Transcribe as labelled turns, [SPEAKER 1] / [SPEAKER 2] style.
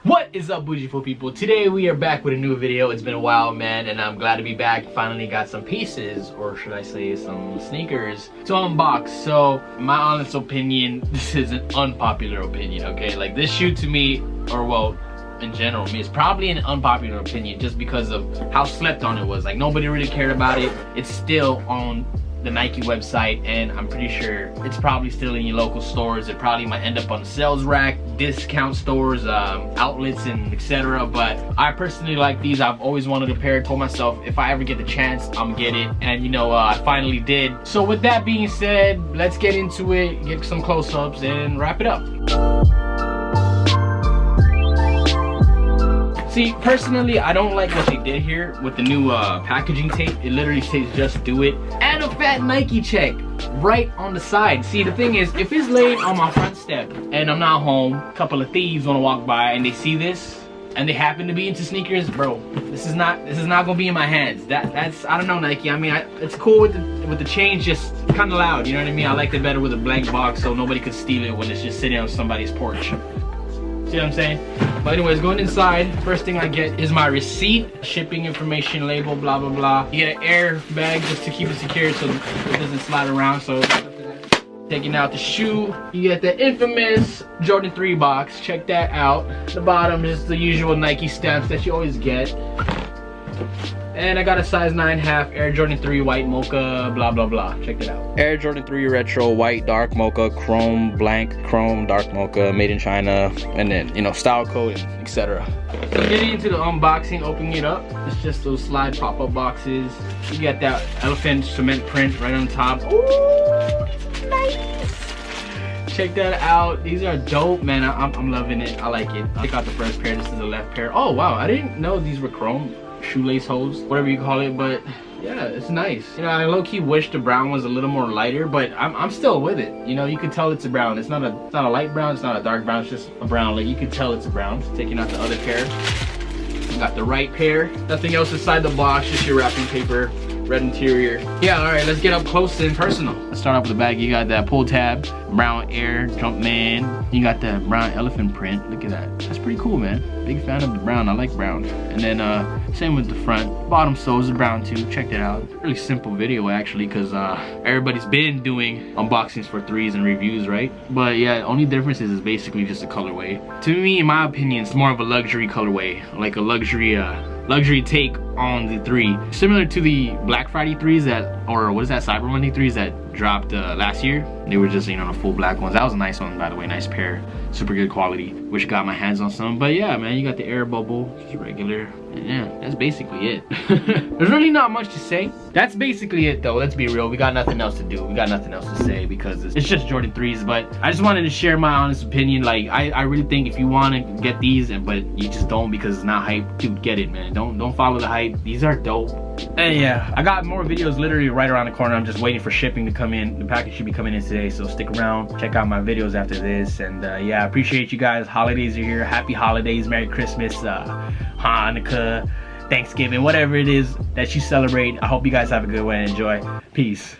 [SPEAKER 1] What is up, beautiful people? Today we are back with a new video. It's been a while, man, and I'm glad to be back. Finally got some pieces, or should I say some sneakers to unbox. So my honest opinion, this is an unpopular opinion, okay? Like, this shoe to me, or well, in general, I mean, it's probably an unpopular opinion just because of how slept on it was. Like, nobody really cared about it. It's still on the Nike website, and I'm pretty sure it's probably still in your local stores. It probably might end up on the sales rack, discount stores, outlets, and etc. But I personally like these. I've always wanted a pair. Told myself if I ever get the chance, I'm get it, and you know, I finally did. So with that being said, let's get into it, get some close-ups, and wrap it up. See, personally, I don't like what they did here with the new packaging tape. It literally says just do it, and a fat Nike check right on the side. See, the thing is, if it's laid on my front step and I'm not home, a couple of thieves want to walk by and they see this and they happen to be into sneakers, bro, this is not gonna be in my hands. That's I don't know, Nike. I mean, it's cool with the chain, just kind of loud, you know what I mean? I liked it better with a blank box so nobody could steal it when it's just sitting on somebody's porch. See what I'm saying? But anyways, going inside, first thing I get is my receipt, shipping information label, blah blah blah. You get an air bag just to keep it secure so it doesn't slide around. So taking out the shoe, you get the infamous Jordan 3 box. Check that out. The bottom is the usual Nike stamps that you always get. And I got a size 9.5 Air Jordan 3 white mocha, blah blah blah. Check it out. Air Jordan 3 retro white dark mocha, chrome blank chrome dark mocha, made in China, and then, you know, style code, etc. So getting into the unboxing, opening it up, it's just those slide pop-up boxes. You got that elephant cement print right on top. Ooh, nice. Check that out. These are dope, man. I'm loving it. I like it. Check out the first pair. This is the left pair. Oh wow, I didn't know these were chrome shoelace holes, whatever you call it, but yeah, it's nice. You know, I low-key wish the brown was a little more lighter, but I'm still with it. You know, you can tell it's a brown. It's not a light brown, it's not a dark brown, it's just a brown. Like, you can tell it's a brown. Taking out the other pair. Got the right pair. Nothing else inside the box, just your wrapping paper, red interior. Yeah, all right, let's get up close and personal. Let's start off with the bag. You got that pull tab, brown Air Jumpman. You got that brown elephant print. Look at that. That's pretty cool, man. Big fan of the brown. I like brown. And then same with the front. Bottom soles are brown too. Check that out. Really simple video actually, because everybody's been doing unboxings for 3s and reviews, right? But yeah, only difference is basically just the colorway. To me, in my opinion, it's more of a luxury colorway, like a luxury take on the 3, similar to the Black Friday 3s that, or what is that, Cyber Monday 3s that dropped last year. They were just, you know, the full black ones. That was a nice one, by the way. Nice pair, super good quality. Wish I got my hands on some, but yeah, man, you got the air bubble, just regular, and yeah, that's basically it. There's really not much to say. That's basically it though. Let's be real, we got nothing else to do. We got nothing else to say because it's just Jordan 3s. But I just wanted to share my honest opinion. Like, I really think if you want to get these, but you just don't because it's not hype, dude, get it, man. Don't follow the hype. These are dope. And yeah, I got more videos literally right around the corner. I'm just waiting for shipping to come in. The package should be coming in today, so stick around, check out my videos after this. And yeah, I appreciate you guys. Holidays are here. Happy holidays, Merry Christmas, Hanukkah, Thanksgiving, whatever it is that you celebrate. I hope you guys have a good one and enjoy. Peace.